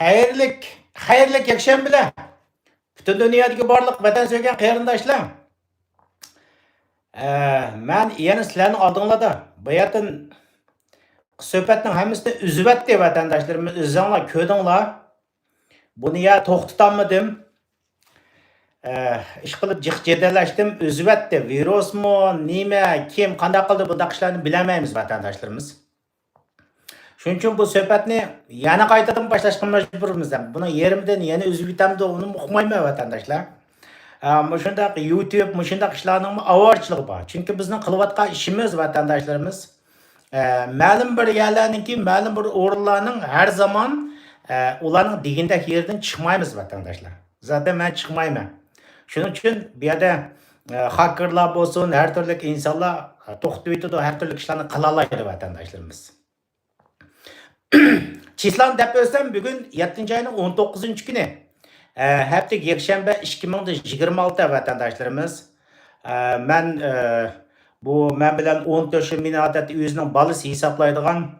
Xayrlik yakshanbalar. Butun dunyodagi barliq vatan sevgan qarindoshlar. Men yana sizlarning oldinglarda bu yerdan suhbatning hammasini uzvatdi vatandoshlarimiz, o'zinglar ko'rdinglar. Buni ya to'xtatolmadim. Ish qilib jiq-jedallashdim, uzvatdi. Virusmi, nima, kim, qanday qildi bu ishlarni bilmaymiz vatandoshlarimiz. Shuning uchun bu suhbatni yana qaytadan boshlashga majburmiz. Buni yerimdan yana uzib bitamdi, uni uqmayman vatandoshlar. Shundaq YouTube, shundaq ishlarning avorchiligi bor. Chunki bizning qilayotgan ishimiz vatandoshlarimiz ma'lum bir yerlarningki, ma'lum bir o'rinlarning har zaman ularning degandek yerdan chiqmaymiz vatandoshlar. Zaten men chiqmayman. Shuning uchun bu yerda hakkerlar bo'lsin, har turli insonlar to'xtab o'tadi, har turli ishlarni qila oladi vatandoshlarimiz. Çislan dep ölsem bugün 7. ayının 19. günü. Haftalık yakshanba 2026 vatandaşlarımız. Men bilan 14 ming odat o'zining balasi hisoblaydigan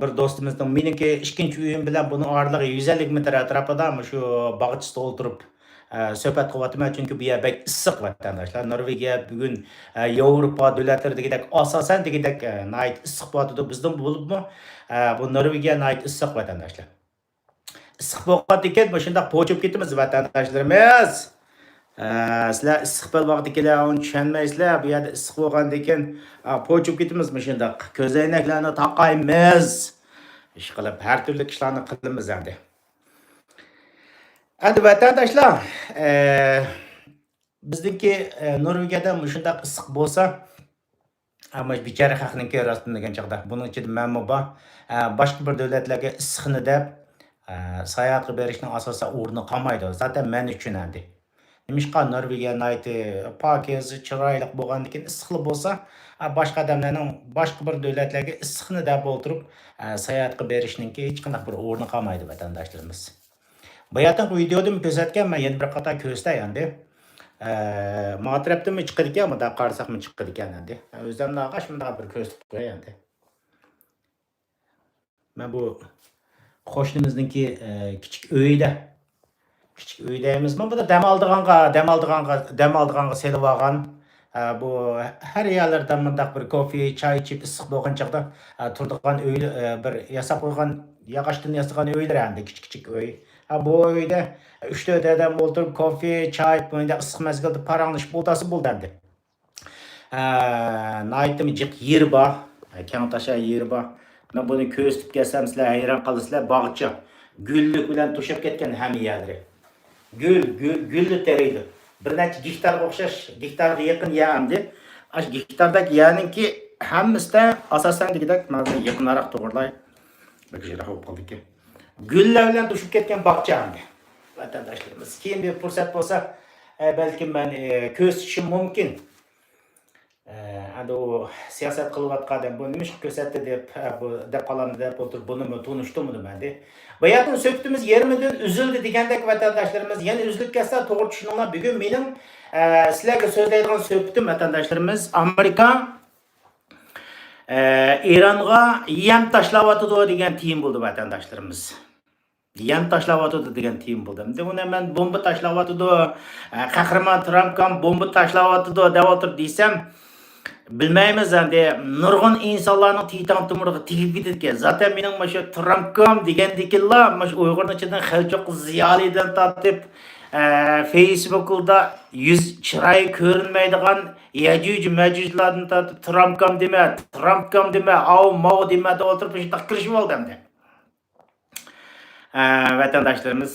bir do'stimizning meniki ikkinchi uyim bilan buni orlig'i 150 metr atrofida shu bog'chida o'tirib suhbat qilyapman, chunki bu yer bek issiq vatandoshlar. Norvegiya bugun Yevropa davlatlaridagidek asosan degidek nayt issiq bo'ladi. Bizdan bo'libmi? Bu Norvegiya nayt issiq vatandoshlar. Issiq bo'lgan ekan, bu shunday po'chib ketamiz vatandoshlarimiz. Sizlar issiq bo'lganligini uni tushunmaysizlar. Bu yerda issiq bo'lgan ekan, po'chib ketamiz shunday. Ko'zoynaklarni taqaymiz. Ish qilib har turli ishlarni qilamiz endi. Endi vatandoshlar, bizniki Norvegiyada shunday issiq bo'lsa, ama bichara xalqniki rostdan degan chaqda buning ichida manmi bor. Boshqa bir davlatlarga issiqni deb sayohatga berishning asosan o'rni qolmaydi. Zaten men uchun endi. Nimishqa Norvegiya nayti pokiz, chiroyli bo'lgandan keyin issiqli bo'lsa, boshqa odamlarning boshqa bir davlatlarga issiqni deb o'tirib sayohatga berishningki hech qanday bir o'rni qolmaydi vatandoshlarimiz. Bu yerdan videoda ko'rsatgan, men yana bir qator ko'rsatay endi. Matrapdimi chiqadi ekan, bunda qarasaqmi chiqadi ekan endi. O'zimni og'ash bunday bir ko'rsatib qo'yay endi. Men bu qo'shnimizningki kichik uyida. Kichik uydaymiz. Men bunda dam oldiganga selib olgan. Bu har yerlardan bundaq bir kofe, choy ichib issiq bo'lgan chaqda turadigan uy bir yasab qo'ygan, yog'ochdan yasagan uylar endi, kichik uy. Bu uyda 3-4 adam o'tirib kofe, choy, bunda issiq mezgilda paranglashib o'tasi bo'ldi endi. Naytimi jiq yer bor, keng tasha yer bor. Men buni ko'rsatib kelsam, sizlar hayron qolasizlar. Bog'cha gullik bilan to'shab ketgan hamma yerlari. Gulli teriydi. Bir necha gektarga o'xshash, gektarga yaqin yerdi. Ash gektardagi yerninki hammasida asosan degidek mana yaqinroq to'g'rilay. Bir jira bo'lib qoldi ekan. Gullar bilan to'shib ketgan bog'cha endi. Vatandoshlarimiz, keyin bir fursat bo'lsa, balkim men ko'rsatishim mumkin. Endi u siyosat qilayotgan odam bu nima ish ko'rsatdi deb qolamdi deb o'tirib buni tunishdimmi endi. Bu yerdan söhbatimiz yerimidan uzildi degandek vatandoshlarimiz, yana uzilib ketsa to'g'ri tushuninglar. Bugun mening sizlarga so'zlaydigan suhbatim vatandoshlarimiz Amerika Eronga yem tashlayotdi degan tiyim bo'ldi vatandoshlarimiz. Yem tashlayotdi degan tiyim bo'ldi. Endi uni men bomba tashlayotdi, qahramon Trump ham bomba tashlayotdi deb o'tirib desam, bilmaymiz endi nurg'un insonlarning titan tumuriga tegib ketdi. Zaten mening mana Trumpkom degandekillar, mana Uyg'urning ichidan xalchoq ziyolidan tortib Facebook'da yuz chiroyi ko'rinmaydigan yajuj majujlardan tortib Trumpkom dema, av mav dema deb o'tirib shunday qilishib oldi endi. Vatandoshlarimiz,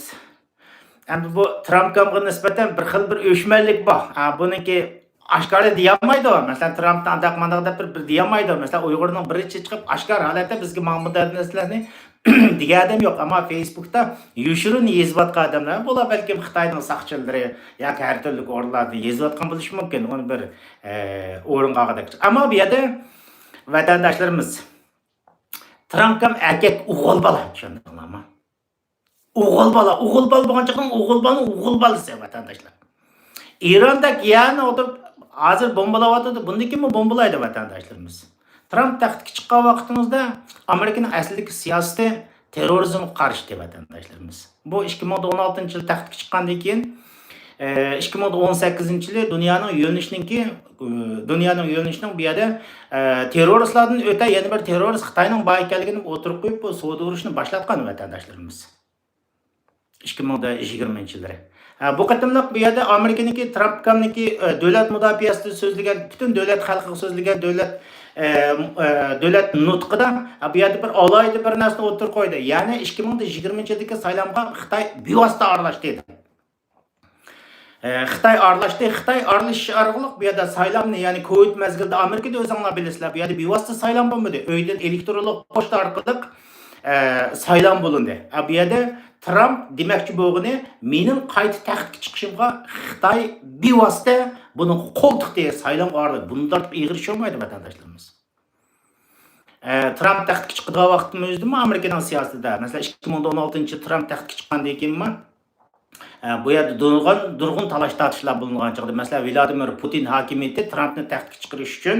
endi bu Trumpkomga nisbatan bir xil bir o'shmanlik bor. Buniki oshkora deyolmaydi. Masalan, Trumpdan aqmandaq deb bir deyolmaydi. Masalan, Uyg'urning birichi chiqib oshkor holatda bizga ma'murlar narsalarni degan adam yo'q, ammo Facebookda yoshirin yozayotgan odamlar bo'lar, balkim Xitoyning saqchilari yoki har turli o'rinlarda yozayotgan bo'lishi mumkin. Uni bir o'rin qog'ida. Ammo bu yerda vatandoshlarimiz Trumpkom erkak o'g'il bola, tushundinglarmi? O'g'il bola bo'lgan chaqdan o'g'il bolasi vatandoshlar. Eronda yana o'tirib hozir bombalayotdi. Bunda kimmi bombalaydi vatandoshlarimiz? Trump taxtga chiqqan vaqtimizda Amerikaning aslidagi siyosati terrorizmga qarshi deb vatandaşlarımız. Bu 2016-yil taxtga chiqqandan keyin 2018-yili dunyoning yo'nalishining bu yerda terroristlardan o'ta yana bir terrorist Xitoyning bor ekanligini o'tirib qo'yib bu savdo urushini boshlatgan vatandaşlarımız. 2020-yillari. Bu qatimliq bu yerda Amerikaniki Trump kamniki davlat mudofaasida so'zlagan, butun davlat xalqiga so'zlagan davlat nutqida bu yerda bir alayda bir narsani o'tirib qo'ydi. Ya'ni 2020-yildagi saylovga Xitoy bevosita aralashdi dedi. Xitoy aralashdi. Xitoy aralashish orqali bu yerda saylovni, ya'ni Covid mezgilida Amerikada o'zinglar bilasizlar, bu yerda bevosita saylov bo'lmadi. Uydan elektronlik pochta orqali saylov bo'lindi. Bu yerda Trump demakchi bo'lgani, mening qayta taxtga chiqishimga Xitoy bevosita buni qo'ltiqdi, saylov orqali buni tortib ig'irish olmaydi vatandaşlarımız. Trump taxtga chiqqan vaqtning o'zida Amerikaning siyosatida, masalan 2016-yil Trump taxtga chiqqandan keyin bu yerda durg'un talash tortishlar bo'lingan chog'da, masalan Vladimir Putin hokimiyati Trumpni taxtga chiqarish uchun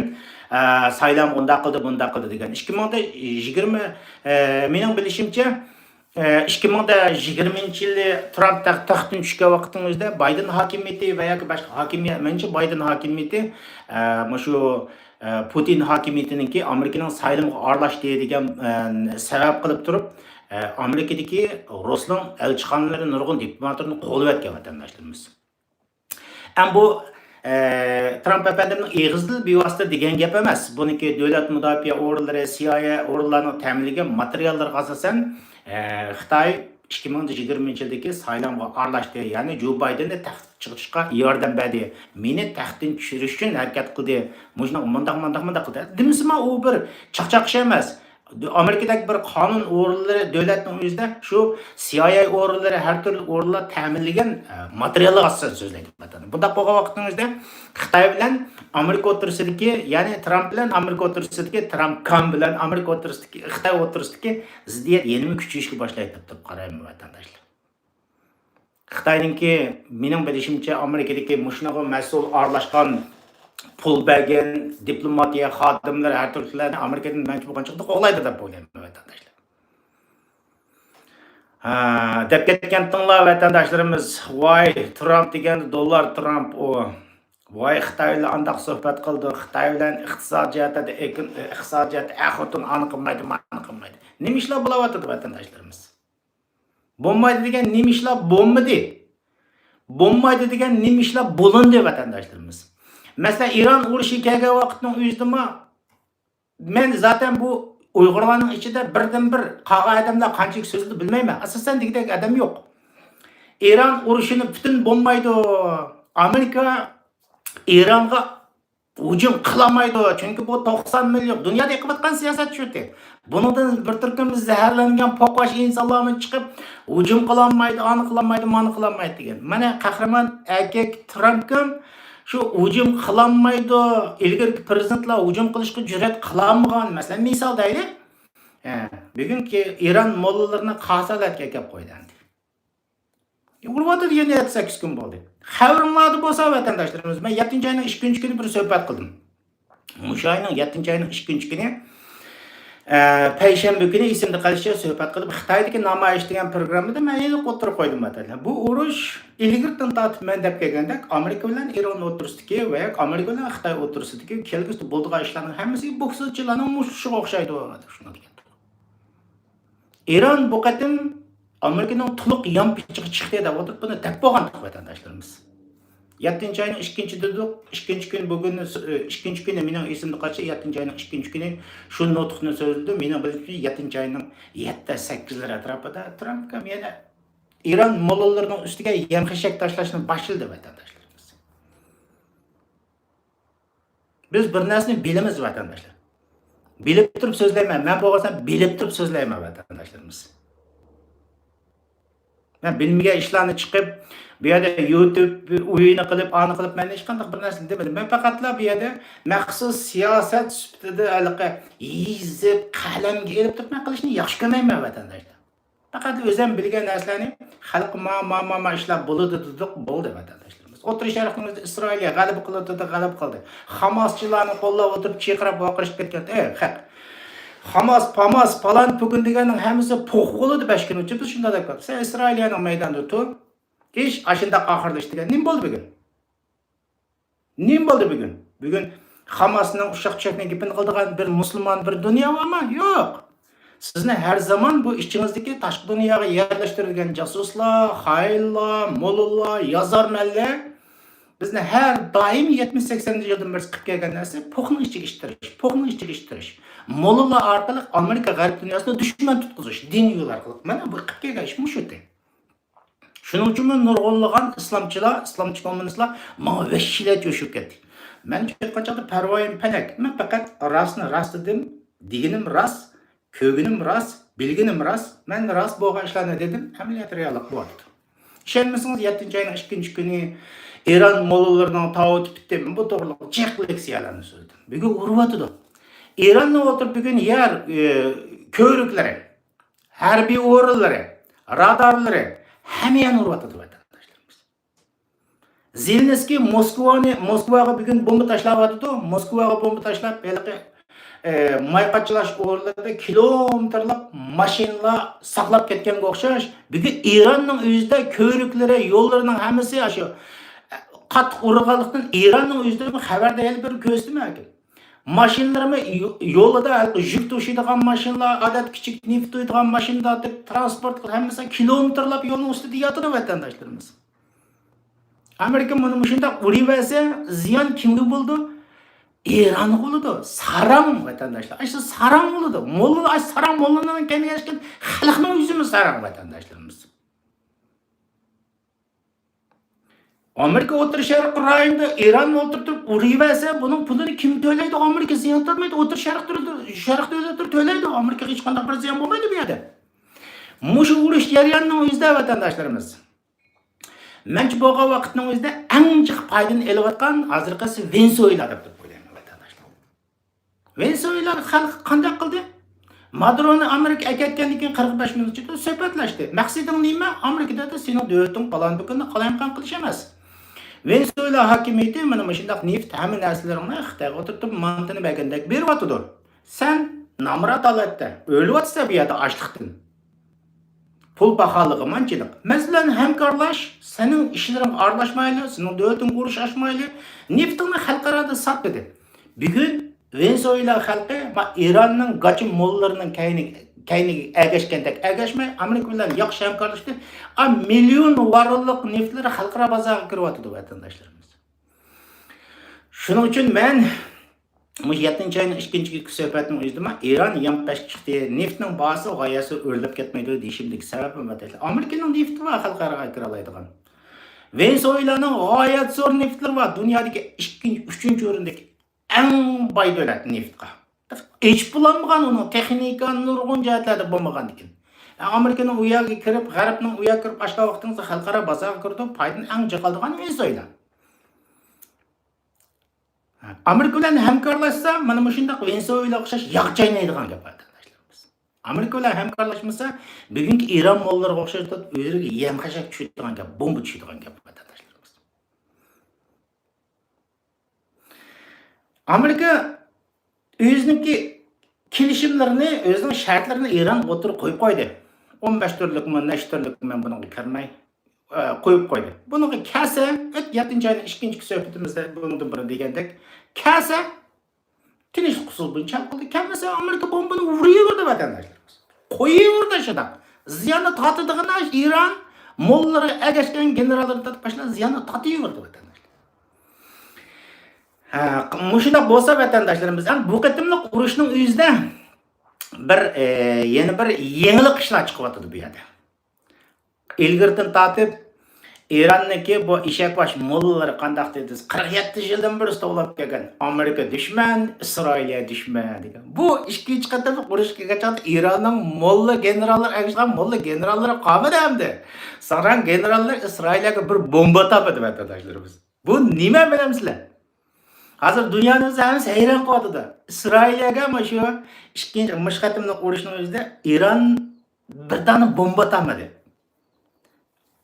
saylov unda qildi degan. 2020 mening bilishimcha 2020-yili Trump taxtdan tushgan vaqtning o'zida Biden hokimiyati va yoki boshqa hokimiyat, menimcha Biden hokimiyati shu Putin hokimiyatiniki Amerikaning saylovga aralashdi degan sabab qilib turib, Amerikadagi Ruslan elchixonalari nurg'un diplomatlarni qo'llayotgan vatandaşlarımız. Bu Trump efendimning eg'izli bevosita degan gap emas. Buniki davlat mudofaa organlari, CIA organlarining ta'minlagan materiallarga asosan Xitoy 2020-yildagi saylovga aralashdi. Ya'ni Joe Bidenni taxtga chiqishga yordam berdi. Meni taxtdan tushirish uchun harakat qildi. Mundaq qildi. Demisizmi, u bir chaqchaqish emas. Amerikadagi bir qonun organlari davlatning o'zida shu CIA organlari, har turli organlar ta'minlagan materiallar asosan so'zlaydi. Bunda bo'lgan vaqtingizda Xitoy bilan Amerika o'rtasidagi, ya'ni Trump bilan Amerika o'rtasidagi, Trump kam bilan Amerika o'rtasidagi, Xitoy o'rtasidagi ziddiyat yana kuchayishga boshlaydi deb qarayman vatandaşlar. Xitoyningki mening bilishimcha Amerikadagi mushnaga mas'ul aralashgan pul bergan diplomatiya xodimlari har turlilarni Amerikadan manchi bo'lganchiqda qo'g'laydi deb o'ylayman vatandaşlar. Deb ketganlar vatandaşlarımız, voy Trump degan dollar Trump o. Voy Xitoy bilan andaq suhbat qildi, Xitoy bilan iqtisodiyot ahotun aniqmaydi. Nima ishlar bo'lyapti vatandaşlarımız? Bo'lmaydi degan nima ishlar bo'lmadi? Bo'lmaydi degan nima ishlar bo'lindi vatandaşlarımız? Mesela İran urushi kelgan vaqtning o'zida men zaten bu Uyg'urlarning ichida birdan-bir qag'ay odamlar qanchalik so'zli bilmayman. Asosan degidek adam yo'q. İran urushini butun bo'lmaydi. Amerika İranga hujum qilmaydi. Chunki bu 90 million dunyoda qilayotgan siyosat shuti. Bundan bir turkum zaharlangan poqosh insonlarni chiqib hujum qilmaydi, aniqlanmaydi degan. Mana qahramon erkak Trumpga shu hujum qilmaydi, ilgari prezidentlar hujum qilishga jur'at qilmagan. Masalan, misol deylik. Bugungi İran mollalarni qasalatga kelib qo'ydi. Urvati degan 8 kun bo'ldi. Xabarimlarda bo'lsa vatandaşlarımız, men 7-oyning 2-kuni bir suhbat qildim. O'sha oyning 7-oyning 2-kuni payshanba kuni esimda qolishcha suhbat qilib, Xitoydagi namoyish degan programmada men yana o'tirib qo'ydim vatandaşlar. Bu urush ilgirdan tortib men deb kelganda Amerika bilan Eron o'tirsidagi va Amerika bilan Xitoy o'tirsidagi kelgusida bo'lgan ishlarning hammasi bokschilarning mushiga o'xshaydi shuni degan. Eron bu qatim Amerikaning to'liq yampichiga chiqdi deb o'tirib buni deb bo'lgan vatandaşlarımız. 7-oyning 2-kuni kun bugun 2-kuni mening esimda qolsa 7-oyning 2-kuni shu nutqni so'zladim. Mening bilishimcha 7-oyning 7-8 atrofida Trumpga yana İran mollarining ustiga yamxashak tashlashni boshladi vatandaşlarımız. Biz bir narsani bilamiz vatandaşlar. Bilib turib so'zlayman. Men bo'lmasam bilib turib so'zlayman vatandaşlarımız. Men bilmagan ishlarni chiqib bu yerda YouTube o'yini qilib, ani qilib men hech qanday bir narsa demadim. Men faqatlar bu yerda maxsus siyosat sifatida aloqa yezib, qalamga elib turib men qilishni yaxshi ko'rmayman vatandaşlar. Faqat o'zim bilgan narsalarni xalq ma ishlar bo'ladi dedik, bo'ldi vatandaşlarimiz. O'tirish sharqimizda Isroilga g'alaba qildi. Hamaschilarni qo'llab o'tirib chaqirib voqirishib ketgan. Haq. Hamas, Pamas, falan bugün degenin hemisi poku oldu 5 gün önce. Biz şunda da koyup. Sen İsrail'in meydanda tur. İş aşında ahırda işte. Nim oldu bugün? Nim oldu bugün? Bugün Hamas'ın uşak çekme gibi kıldıgan bir Müslüman bir dünya var mı? Yok. Sizni her zaman bu işçinizdeki taşkı dünyaya yerleştirilgen casuslar, hayırlar, molullar, yazarmeller bizni her daim 70-80 yıldan beri çıkıp gelgen narsa pokni ichiga ishtirish. Molullar orqali Amerika g'arb dunyosida dushman tutqizish, din yo'l orqali. Mana bu qilib kelgan ish mushu. Shuning uchun nurg'unlagan islomchi kommunistlar mana vashshilat yo'shib ketdi. Men hech qachon parvoyim panak. Men faqat rostni rost dedim, deginim rost, ko'ginim rost, bilginim rost. Men rost bo'lgan ishlarni dedim, amaliyot reallik bo'ldi. Ishonmasangiz 7-oyning 2-kuni İran mollalarından tavut bitti. Bu doğruluk çek leksiyalarını söyledim. Bugün urvatıdı. İran'la oturup bugün yer köylükleri, harbiy o'rinlari, radarlari hemen urvatıdı vatandaşlarımız. Zelenskiy Moskvaga bugün bomba tashlavatdı. Moskvaga bomba tashlab, mayqachilash o'rinlarida kilometrlab mashinalar saqlab ketganga o'xshash. Bugün İran'ның o'zida köylüklari, yo'llarining hammasi shu qattiq urg'anlikdan İran'ның o'zida xabar deyil bir ko'rsatmagan. Maşinlarımı yolda yük taşıydıgan maşinlar, adet küçük neft taşıydıgan maşinlar, transport hemisi kilometrlap yolun üstünde yatıdı vatandaşlarımız. Amerika bunu şunda uriverse ziyan kimge buldu? İran oldu. Saram vatandaşlar. İşte saram oldu. Molla saram mollanın kendi yaşken halkın yüzümüz saram vatandaşlarımız. Amerika O'rta Sharq rayonida İran o'ltirib uriversa, buning pulini kim to'laydi? Amerika ziyon tortmaydi. O'rta Sharq davlatlari to'laydi. Amerika hech qanday bir ziyon bo'lmaydi bu yerda. Mushu urush jarayonining o'zida vatandaşlarimiz. Menchi bo'lgan vaqtning o'zida eng jiq foydani olayotgan hozirgisi Venezuela deb o'ylayman vatandaşlar. Venezuela xalq qanday qildi? Maduroni Amerika akaytgandan keyin 45 minut ichida suhbatlashdi. Maqsading nima? Amerikada sening davlating falan bukunni qalamqon qilish emas. Venezuela hakimiyeti mana shunday neft hamma narsalarini Xitoyga o'tirib mantini bergandek beryapti. Sen namrat holatda o'lyapsan bu yerda ochliqdan. Pul pahalılığı manchilik. Masalan, hamkorlash, sening ishlaring aralashmayli, sening davlating urush ochmayli, neftini xalqaro sot dedi. Bugun Venezuela xalqi İranning gachim mollarining kayniga agashgandek agashmay, Amerika bilan yaxshi hamkorlashdi. Million varlık neftleri xalqaro bozorga kiryapti vatandaşlarimiz. Shuning uchun men 7-oyning 2-kunlik suhbatim o'zida İran yanqash chiqdi. Neftning bahosi g'oyasi o'rlab ketmaydi deyishimdagi sababim vatandaşlar. Amerikaning nefti va xalqaro kira oladigan. Venezuelaning g'oyat zo'r neftlar va dunyodagi 3-chi o'rindagi eng boy davlat neftga. Hech bulanmagan uni texnika nurg'un jihatlarda bo'lmagan ekan. Amerikaning u yerga kirib, g'arbning u yerga kirib boshqa vaqtingizda xalqaro bozorga kirdi, foydani eng jiqildigan Venezuela. Amerika bilan hamkorlashsa, mana shunday Venezuela o'xshash yaqchaynaydigan gap vatandaşlarimiz. Amerika bilan hamkorlashmasa, bugungi İran mollariga o'xshash o'zlariga yem-xashak tushadigan gap, bomba tushadigan gap vatandaşlarimiz. Amerika o'zining kelishimlarini, o'zining shartlarini İran o'tirib qo'yib qo'ydi. 15 turlikmi, necha turlikmi men buni kirmay qo'yib qo'ydi. Buni kasa 7-oyning 2-kunlik suhbatimizda bundan biri degandek, kasa tinch qusul buncha qildi. Kamasa Amerika bombani uraverdi vatandaşlarimiz. Qo'yaverdi shunda. Ziyonni tortadigan İran mollari agashgan generallarni tatpashlar ziyonni tortaverdi vatandaşlar. Mushunda bo'lsa vatandaşlarimiz, bu qatimliq urushning o'zida yana bir yangilik ishlar chiqyapti bu yerda. İlgirtin tatip İran'daki bu ishakbash mollaları qandaq dediz 47 yildan beri to'lab kelgan Amerika düşman, İsrail'e düşman degan. Bu ikkinchi qatimliq urushga qachon İran'ning molla generallar agishgan molla generallari qolmadi hamda. Saran generallar İsrail'ga bir bomba topadi vatandaşlarimiz. Bu nima bilamsizlar? Hozir dunyoning hammasi hayron qoldi. İsrailga mana shu ikkinchi qatimliq urushning o'zida İran bir dona bomba topmadi.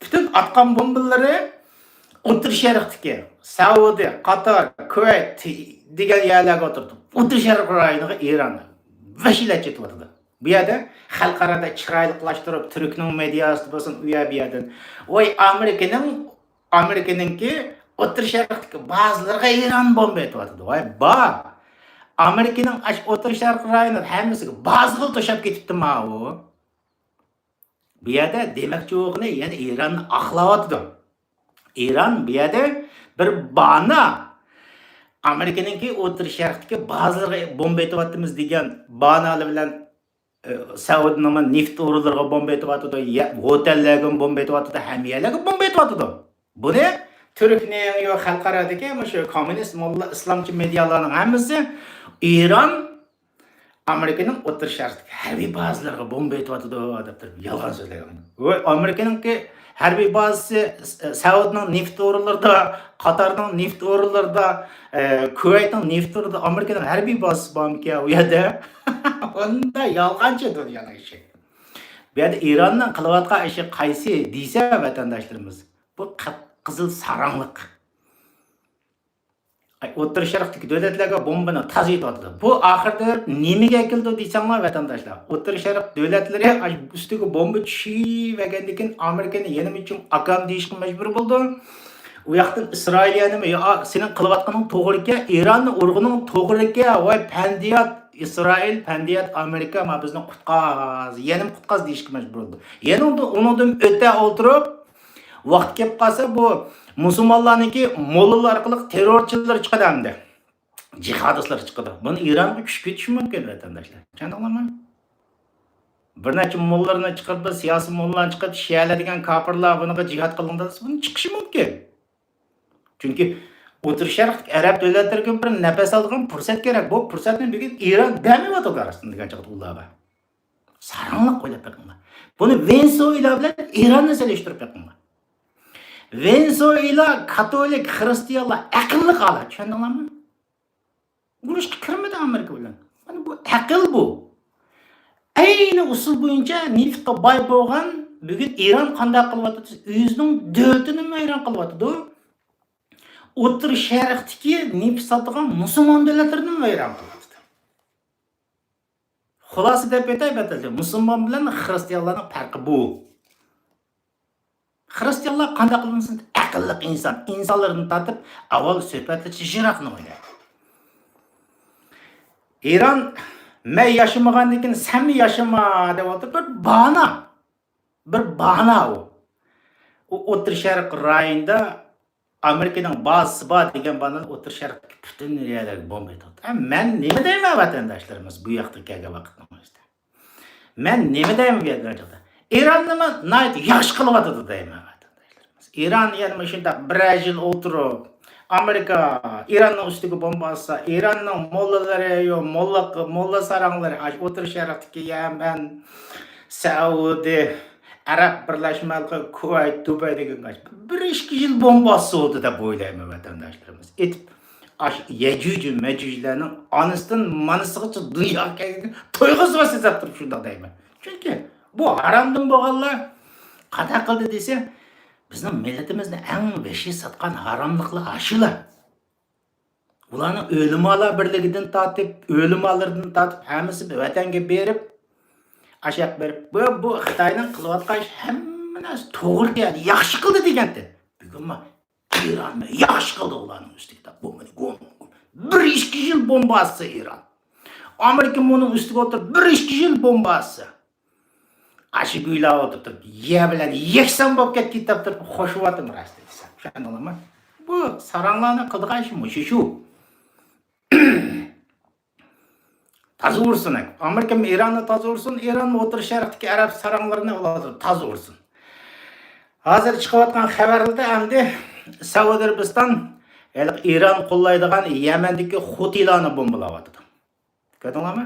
Bütün atkan bombaları O'rta Sharqdagi Saudiya, Qatar, Kuvayt degan yerlarga o'tirdi. O'rta Sharq rayoniga İran vashila chetyapti. Bu yerda xalqarada chiroyliqlashtirib, Turkning mediasi bo'lsin, u yer bu yerdan. Voy Amerikaningki O'tir Sharqdagi ba'zilarga Eron bomba etyapti. Voy bor. Amerikaning O'tir Sharq rayoni hammasiga ba'ziga to'shab ketibdi-ma u. Bu yerda demakchi o'g'li yana Eronni aqlayapti. Eron bu yerda bir bana Amerikaningki O'tir Sharqdagi ba'zilarga bomba etyapmiz degan banalar bilan Saudining neft o'rinlariga bomba etyapti, hotellarga bomba etyapti, hammalarga bomba etyapti. Buni Turkning yo xalqaradagi shu kommunist molla islomchi medialarning hammasi Eron Amerikaning O'tir Sharqdagi harbiy bazalarga bomba etyapti deb turib yolg'on so'zlagan. Voy Amerikaningki harbiy bazasi Saudining neft o'rinlarida, Qatarning neft o'rinlarida, Kuvaytning neft o'rinlarida Amerikaning harbiy bazasi bormi-ki u yerda? Onda yolg'onchi dunyoning ishi. Bu yerda Eronning qilayotgan ishi qaysi desa vatandoshlarimiz, bu qizil sarangliq. O'tir Sharqdagi davlatlarga bombani taz etyapti. Bu oxirida nimaga keldi deysanglar vatandoshlar. O'tir Sharq davlatlari ustiga bomba tushirgandan keyin Amerikani yana uchun akam deyishga majbur bo'ldi. U yoqdan Isroiliyani yo sening qilayotganing to'g'rika, Eronning urg'uning to'g'rika, voy pandiyat İsrail, pandiyat Amerika ma bizni qutqaz, yana qutqaz deyishga majbur bo'ldi. Yana undan o'ta o'tirib vaqt kelib qolsa bu musulmonlarniki mollalar orqali terrorchilar chiqadi hamda. Jihadistlar chiqadi. Buni Eronga kuch ketishi mumkin vatandoshlar. Tushundingizmi? Bir necha mollalarni chiqarib, siyosiy mollalarni chiqarib, shiyalar degan kafirlar buniga jihad qilganda buni chiqishi mumkin. Chunki O'tir Sharq Arab davlatlariga bir nafas oladigan fursat kerak. Bu fursatni bugun Eron bermayapti arasida degan chiqdi ularga. Saranliq o'ylab qo'yinglar. Buni Venezuela bilan Eronni solishtirib qo'yinglar. Venezuela katolik xristianlar aqlli qoladi, tushundingizmi? Urushga kirmadi Amerika bilan. Mana bu aql bu. Ayni usul bo'yicha neftga boy bo'lgan bugun Eron qanday qilyapti? O'zining davlatini vayron qilyapti. O'tir Sharqdagi neft sotadigan musulmon davlatlarini vayron qilyapti. Xulosa deb aytayapti, musulmon bilan xristianlarning farqi bu. Xristianlar qanday qilmasin aqlli inson, insonlarni tatib avval suhbatlashi jiroqni o'ylaydi. Eron men yashamagandan keyin sen yashama deb o'tirib bir bahona u. O'tir Sharq rayonida Amerikaning bazasi bor degan bana O'tir Sharq butun yerlarga bomba etyapti. Men nima deyman vatandoshlarimiz bu yoqda kelgan vaqtimizda? Men nima deyman bu yerda? Eron nima yaxshi qilyapti deyman vatandoshlarimiz. Eron yana shunday bir yil o'tirib Amerika Eronning ustiga bomba atsa, Eronning mollalari yo molla saranglari O'tir Sharqdagi Yaman, Saudiya Arab birlashmalari Kuvayt, Dubay degan bir 2 yil bombasi oldu deb o'ylayman vatandoshlarimiz. Etib Yejuj Mejujlarning onasidan manisigacha dunyoga to'yg'izvasi deb turib shunday deyman. Chunki bu haromdan bo'lganlar qada qildi desa, bizning millatimizni eng beshi satgan haromliklar ashular. Ularni o'limalar birligidan tortib, o'limalardan tortib hammasi vatanga berib ashaq berib, bu Xitoyning qilayotgan hamma narsa to'g'ri keldi, yaxshi qildi deganda. Bugun Eron yaxshi qildi ularning ustiga. Bu meni 1-2 yil bombasi Eron. Amerika buning ustiga o'tirib 1-2 yil bombasi. Ashi guylar o'tirib, ye bilan yeksan bo'lib ketdi deb turib xo'shvatim rasti desam. Tushundingizmi? Bu saranglarni qilgan ishi shu. Taz ursun. Amerika Eron'ni taz ursun, Eron O'tir Sharqdagi arab saranglarini oladi, taz ursun. Hozir chiqayotgan xabarlarda endi Saudiya Arabiston Eron qo'llaydigan Yamandagi Hutilarni bombalayapti. Ko'rdingizmi?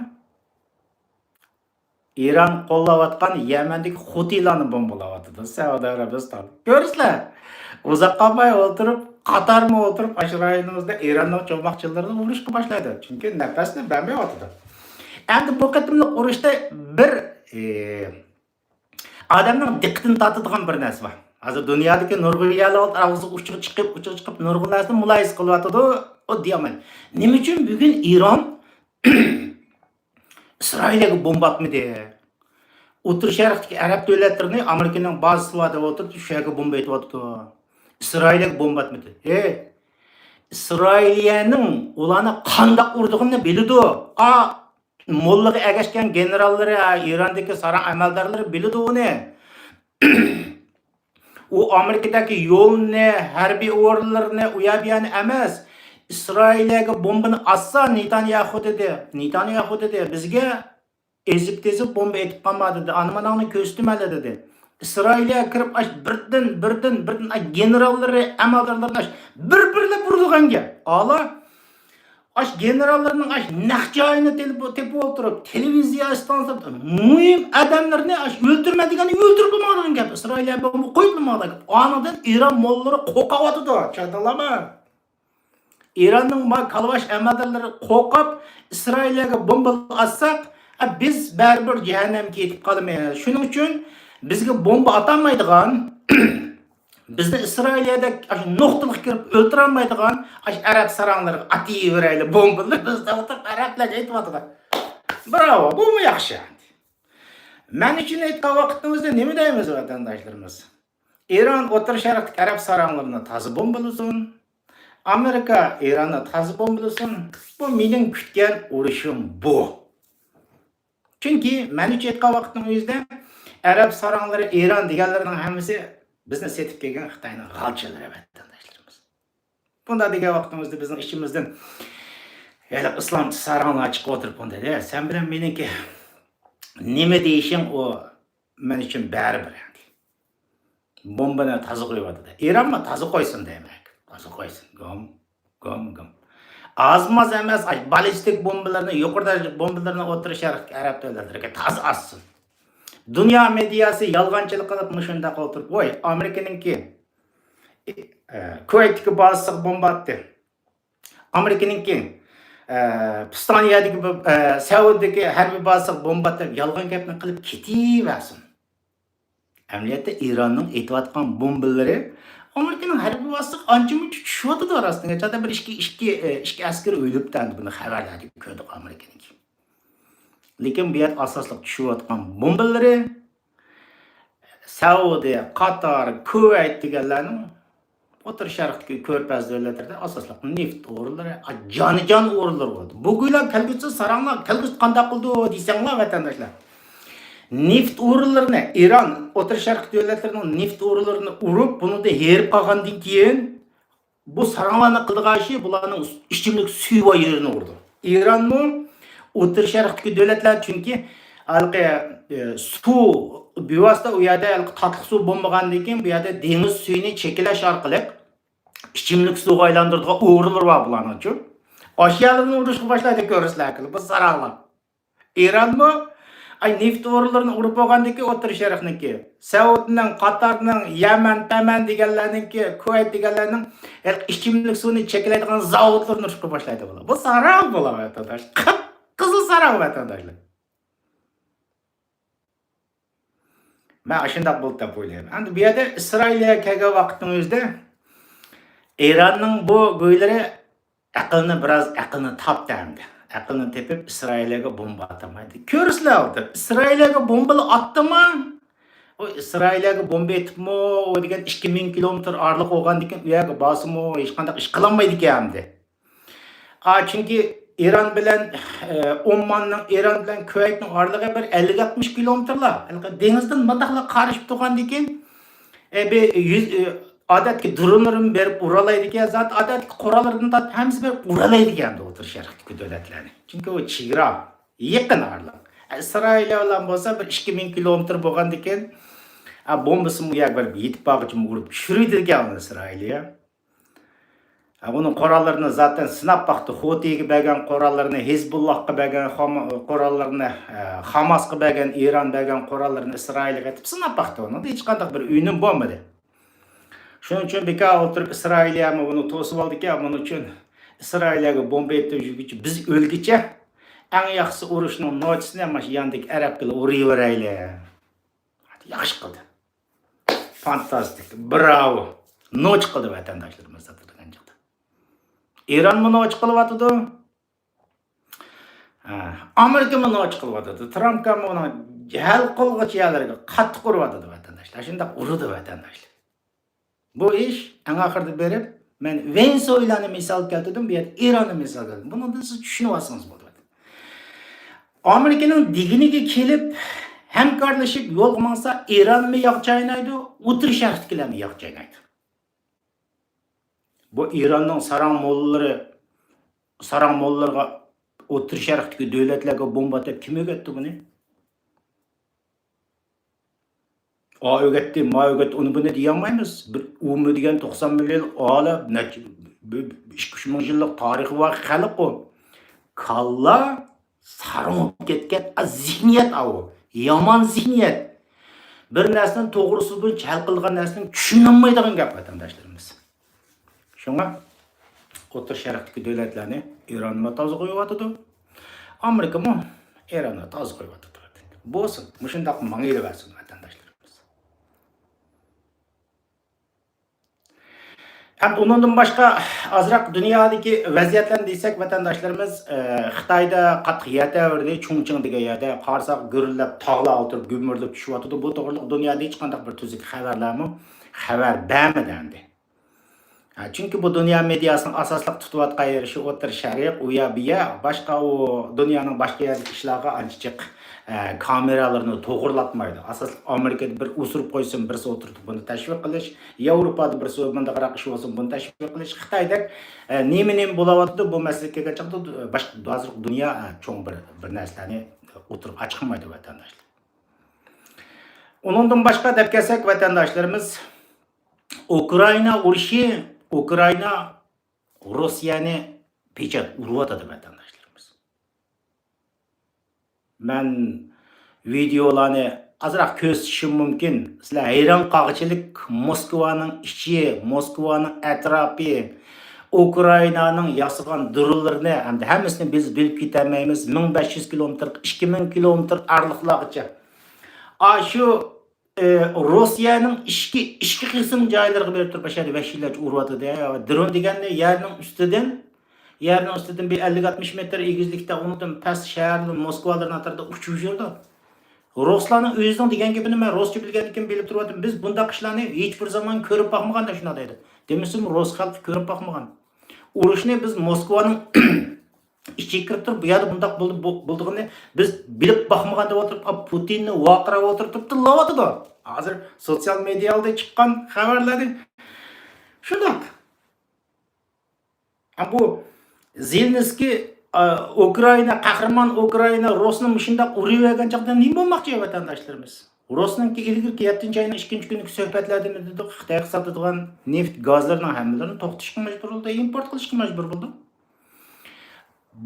Eron qo'llayotgan Yamandagi Hutilarni bombalayapti Saudiya Arabiston. Ko'rsizlar. Uzoq qolmay o'tirib, Qatarmi o'tirib, ashrayimizda Eronning cho'moqchilarini urishga boshlaydi. Chunki nafasni bermayapti. Endi bu qatimliq urushda bir odamning diqqatini tortadigan bir narsa bor. Hozir dunyodagi nurg'unlar og'zi uchiga chiqib nurg'unlarni muloyiz qilyapti. O diyaman. Nima uchun bugun Eron İsrail'e bomba atmadı. Otur Şərqdəki Arab dövlətlərini Amerikanın bazısı var da oturdu, şu yerə bomba etib atdı. İsrail'e bomba atmadı. İsrailiye'nin ulanı qandaq urduğunu bilidi. Mollaga ergashgan generallari, İran'daki saray amaldarlari bilidi uni. U Amerikadagi yo'lni, harbiy o'rinlarni uyabiyani emas. İsrailga bombani atsa Netanyahu dedi. Bizga ezib bomba etib qolmadi dedi. Anmanani ko'stimali dedi. İsrail'e kirib birdan generallari, amaldarlari bir-birlab urdiğanga. Generallarning naq joyini tepib o'tirib, televiziya stansiyasida muhim odamlarni o'ldirmadigani o'ldirib bo'lmagan gap. İsrailga bomba qo'yib bo'lmagan gap. Anadan İran mollari qo'qavyotdi. Chadalama. İranning kalvash amaldarlari qo'qab İsrailga bomba atsak, biz baribir jahannamga ketib qolmaymiz. Shuning uchun bizga bomba atamaydigan bizni İsrailiyada nuqtaliq kirib o'ltirolmaydigan Arab saranlariga ataverayli bombalar bizda o'tirib arablarga aytyapti. Bravo, bu mu yaxshi? Men uchun aytgan vaqtimizda nima deymiz vatandoshlarimiz? İran O'rta Sharqdagi Arab saranlarini toza bombalasin. Amerika İranni toza bombalasin. Bu mening kutgan urushim bu. Chunki men uchun aytgan vaqtimizda Arab saranlari İran deganlarning hammasi bizni setib kelgan Xitoyning g'alchalari vatandoshlarimiz. Bunda degan vaqtimizda bizning ishimizdan islom saranlar chiqib o'tirib bunda sen bilan meniki nima deyishing o men uchun baribir. Bombani toza qo'yibdi. İranmi toza qo'ysin demak. Toza qo'ysin. Gom. Azmaz emas ballistik bombalarni, yuqoridagi bombalarni O'rta Sharqdagi Arab davlatlariga toza assın. Dünya medyası yalğancılık qilib shunda qoldirib, voy, Amerikaningki Kuveytdagi bazasiga bomba atdi. Amerikaningki Pistoniyadagi Saudiyadagi harbiy bazasiga bomba atdi. Yalğan gapni qilib ketaversin. Amaliyotda İranning aytayotgan bombalari Amerikaning harbiy bazasiga ancha-muncha tushyapti orasiga. Chata bir ikki askar o'libdi, buni xabarlarga ko'rdik Amerikaning. Lekin bu yer asosliq tushayotgan bombalari Saudiya, Qatar, Kuvayt deganlarning O'rta Sharqdagi ko'rpaz davlatlarida asosliq neft o'rinlari, jonijon o'rinlar bo'ldi. Bugunlar kelgusi saranglar, kelgusi qanday qildi deysanglar vatandoshlar. Neft o'rinlarini İran, O'rta Sharq davlatlarining neft o'rinlarini urib, buni da herib qolgandan keyin bu saranglarni qilgan ishi bularning ichimlik suvi yerini urdi. İranmi O'rta Sharqdagi davlatlar chunki suv bevosita u yerda qattiq suv bo'lmagandan keyin bu yerda dengiz suyini cheklash orqali ichimlik suvga aylantiradigan o'rinlar bor bularning uchun. Oshiyalarni urishga boshladi ko'rsizlar, bu saranglar. İranmi neft o'rinlarini urib bo'lgandan keyin O'rta Sharqniki, Saudiyaning, Qatarning, Yaman, Taman deganlarniki, Kuvayt deganlarning ichimlik suvini cheklaydigan zavodlarni urishga boshladi bular. Bu sarang bo'ladi vatandosh. Qizil sarang vatandoshlar. Men shunday bo'ldi deb o'ylayman. Endi bu yerda Isroilga kelgan vaqtimizda İranning bu go'ylari aqlni topdi endi. Aqlni tepib Isroilga bomba atamaydi. Ko'rsizlar, Isroilga bomba atdimi? O Isroilga bomba etibmi? O degan 2000 kilometr orliq bo'lgandan keyin u yerga bosimi hech qanday ish qilolmaydi endi. Chunki İran bilan Omanning, İran bilan Kuvaytning orlig'i bir 50-60 kilometrlar. Dengizdan mındaqla qarishib turgandan keyin odatki dronlarni berib uralaydi ekan, zat odatki qurollarni hammasi berib uralaydi ekan O'rta Sharqdagi davlatlarni. Chunki o chegara yaqin orliq. İsroil bilan bo'lsa bir 2000 kilometr bo'lgandan keyin bombasini u yerga berib yetib borguncha urib tushiradi ekan İsroilga. Bunun qurollarni zaten sinab baktı. Hutiga bergan qurollarni, Hizbullahga bergan qurollarni, Hamasga bergan, İran bergan qurollarni İsroilga etib sinab baktı onu. Hech qanday bir uynim bo'lmadi. Shuning uchun bekor o'tirib Isroilga buni to'sib oldi ekan. Buning uchun Isroilga bomba etib yurguncha biz o'lgicha eng yaxshi urushning nochisini mana shu yandagi arablar uraverayli. Yaxshi qildi. Fantastik. Bravo. Noch qildi vatandoshlarimiz. İran bunu açık kılıvatıdı. Amerika bunu çıkılmadı. Trump onu hal kılgıç yerlerine katı kurmadı vatandaşlar. Şimdi urudu vatandaşlar. Bu iş en ahırda berip ben Venezuela'nı misal keltirdim, bir İran'ı misal keltirdim. Bunu da siz düşünüyorsunuz bu. Amerika'nın diginiga kelip hamkorlashib yo'l qilmasa İranmi yoqchaynaydi, o'tir sharqdagilarni yoqchaynaydi. Bu İranning sarang mollalarga o'tir sharqdagi davlatlarga bomba atib kim o'rgatdi buni? O o'rgatdi, ma o'rgatdi, uni buni deyolmaymiz. Bir ummi degan 90 million ola 2-3 ming yillik tarixi bor xalq u. Kalla sarılıp ketken zihniyet avu. Yaman zihniyet. Bir narsani to'g'risi bu hal qilgan narsani tushunolmaydigan gap vatandaşlarımız. Şuna o'tir sharqdagi davlatlarni İranni toza qo'yyapti. Amerika mı İranni toza qo'yyapti. Bo'lsin, mushundaq mangaylaversin vatandaşlarımız. Hem ondan başka azraq dünyadaki vaziyetlerini deysek vatandaşlarımız Xitayda qattiq yataverdi, Chongqing degan yerda qarsak gurillab tog'lar o'tirib gumurlab tushyapti. Bu to'g'riliq dunyoda hech qanday bir tuzuk xabarlarmi xabar bermadi. Çünkü bu dünya medyasının asaslık tutuyotgan yeri shu o'tir sharq, u ya bu ya boshqa u dunyoning boshqa yerdagi ishlarga anchiq kameralarni to'g'irlatmaydi. Asosli Amerikada bir usurib qo'ysin, birisi o'tirib buni tashviq qilish, Yevropada birisi bunda qaraq ish bo'lsin, buni tashviq qilish, Xitoyda nima bo'layotdi bu masala kelgan chaqda boshqa dunyo cho'ng bir narsalarni o'tirib ochqilmaydi vatandoshlar. Ondan başka deb kelsak vatandaşlarımız Ukrayna urushi, Ukrayna Rossiyani pechat uryapti vatandaşlarımız. Ben videolarni azroq ko'rsatishim mumkin. Sizlar hayron qolg'ichilik Moskvaning ichi, Moskvaning atrofi, Ukraynaning yasagan dronlarini hamda hammasini biz bilib ketolmaymiz. 1500 kilometr, 2000 kilometr ariqlargacha. Şu Rossiyaning ishki qism joylariga berib turib ashadi vahshiylarcha uryapti. Dron deganda yerning ustidan bir 50-60 metr egizlikda undan past shaharning Moskvalarning atrofida uchib yurdi. Ruslarning o'zining degan gapini men Ruscha bilganligim bilib turibdim. Biz bunday ishlarni hech bir zaman ko'rib boqmaganda shunday deydi. Demisam Rus xalqi ko'rib boqmagan. Urushni biz Moskvaning ichiga kirib turib, bu yerda bunday bo'ldig'ini biz bilib boqmagan deb o'tirib, Putinni vaqirab o'tirib tillayotdi. Hozir sotsial medyada chiqqan xabarlarni shunday. Bu Zelenskiy Ukrayna qahramon Ukrayna Rusni shunday uravergan chaqda nima bo'lmoqchi vatandoshlarimiz? Rusninki ilgirki 7-oyning 2-kunlik suhbatlarda dedi, Xitoy sotadigan neft gazlarning hammalarini to'xtatishga majbur bo'ldi, import qilishga majbur bo'ldi.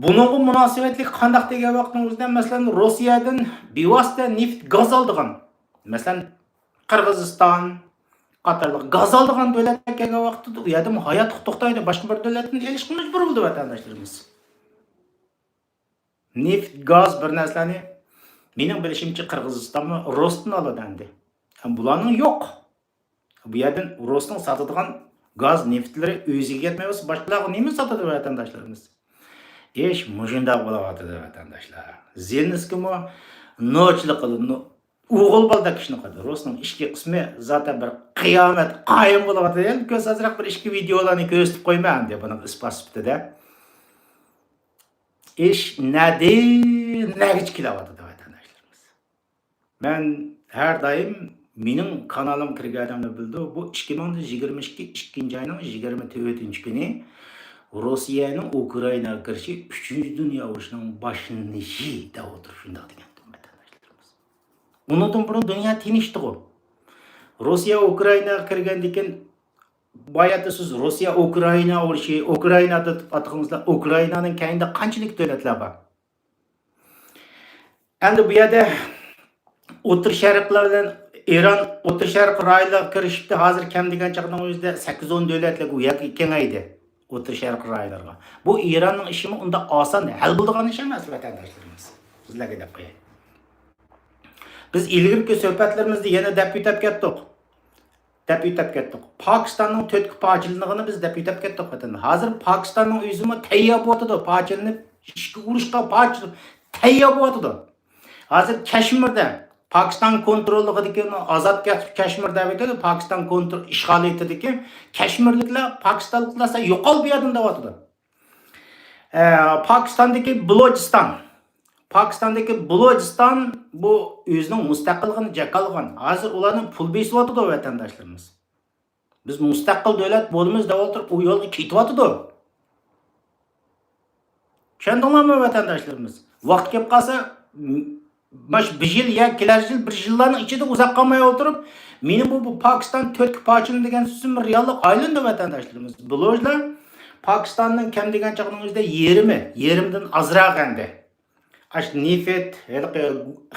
Bununla munosabatli qandaq degan vaqtning o'zida masalan Rossiyadan bevosita neft gaz oldigan, masalan Qirg'iziston qatorliq gaz oldigan davlatga kelgan vaqtida u yerda hayot to'xtaydi, boshqa bir davlatdan olishga majbur bo'ldi vatandoshlarimiz. Neft gaz bir narsalarni mening bilishimcha Qirg'izistonmi Rusdan oladi. Bularning yo'q. Bu yerdan Rusning sotadigan gaz neftlari o'ziga yetmayapti, boshqalarga nima sotadi vatandoshlarimiz? Ish mujinda bo'layapti vatandoshlar. Zelenskiymi nochlik qildi. O'g'il balda kishini qildi. Rusning ishki qismi zaten bir qiyomat qoyim bo'layapti. Endi ko'z azroq bir ishki videolarni ko'rsatib qo'yman deb buni isbot sifatida. İş nagich kelyapti vatandoshlarimiz. Men har doim mening kanalim kirganimni bildi. Bu 2022 2-oyning 24-kuni Rossiyaning Ukraynaga kirishi 3-dunyo urushining boshlanishi deb o'tirib shunday degan vatandoshlarimiz. Undan buni dunyo tinchdi. Rossiya Ukraynaga kirgandan keyin bayatda siz Rossiya Ukrayna urushi, Ukraynada atqimizda Ukraynaning kayinda qanchalik davlatlar bor? Endi bu yerda o'tir sharqlar bilan İran o'tir sharq rayonlariga kirishdi. Hozir kam degan chaqning o'zida 8-10 davlatlar u yoqqa kengaydi. O'tir sharq rayonlariga. Bu İranning ishimi unda oson hal bo'ladigan ish emas vatandoshlarimiz. Sizlarga deb qo'yay. Biz ilgirki suhbatlarimizda yana deb ketdik. Pakistanning to'tki pochilinig'ini biz deb ketdik vatandoshlar. Hozir Pakistanning o'zimi tayyor bo'ldi, pochilinib İşki uruşqa tayyor bo'lyapti. Hozir Kashmirda Pokiston kontrolidagi Ozod Kashmir deb aytadi, Pokiston kontrol ishg'ol etadiki, Kashmirliklar Pokistonliklar yo'qol bu yerdan deyapti. Pokistondagi Balojiston bu o'zining mustaqilligini jakalgan. Hozir ularning pul besyapti vatandoshlarimiz. Biz mustaqil davlat bo'lamiz deb o'tirib, u yo'lga ketyapti. Tushundinglarmi vatandoshlarimiz? Vaqt kelib qolsa, mash bir yil ya kelar yil bir yillarning ichida uzoq qolmay o'tirib, meni bu Pokiston to'rtga parchani degan so'zim reallik aylandi vatandoshlarimiz. Balojlar Pokistonning kam degan chaqningizda yerimdan azroq endi. Ash Nefet,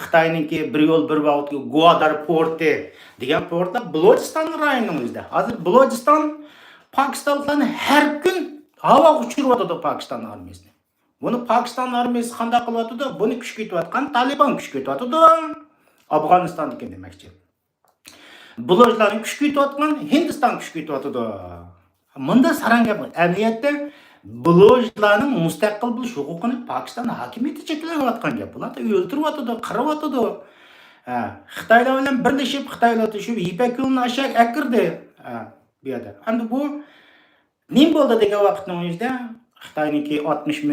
Xitoyninki bir yo'l bir vaqtga Guadar porti degan portlar Balojiston rayonining o'zida. Hozir Balojiston Pokistonliklarni har kun havoga uchiryapti Pokiston armiyasini. Buni Pokiston armiyasi qanday qilyapti? Buni kuch ketayotgan Taliban kuch ketyapti. Afg'onistonniki demakchi. Balojlarning kuch ketayotgan Hindiston kuch ketyapti. Bunda saranga bu. Amniyatda Balojlarning mustaqil bo'lish huquqini Pokiston hokimiyati cheklayotgan gap. Ularni o'ltiryapti, qirayapti. Xitoylar bilan birlashib, Xitoylar tushib Ipak yo'lini ashak akirdi. Bu yerda. Endi bu nim bo'ldi degan vaqtning o'zida Xitoyniki 60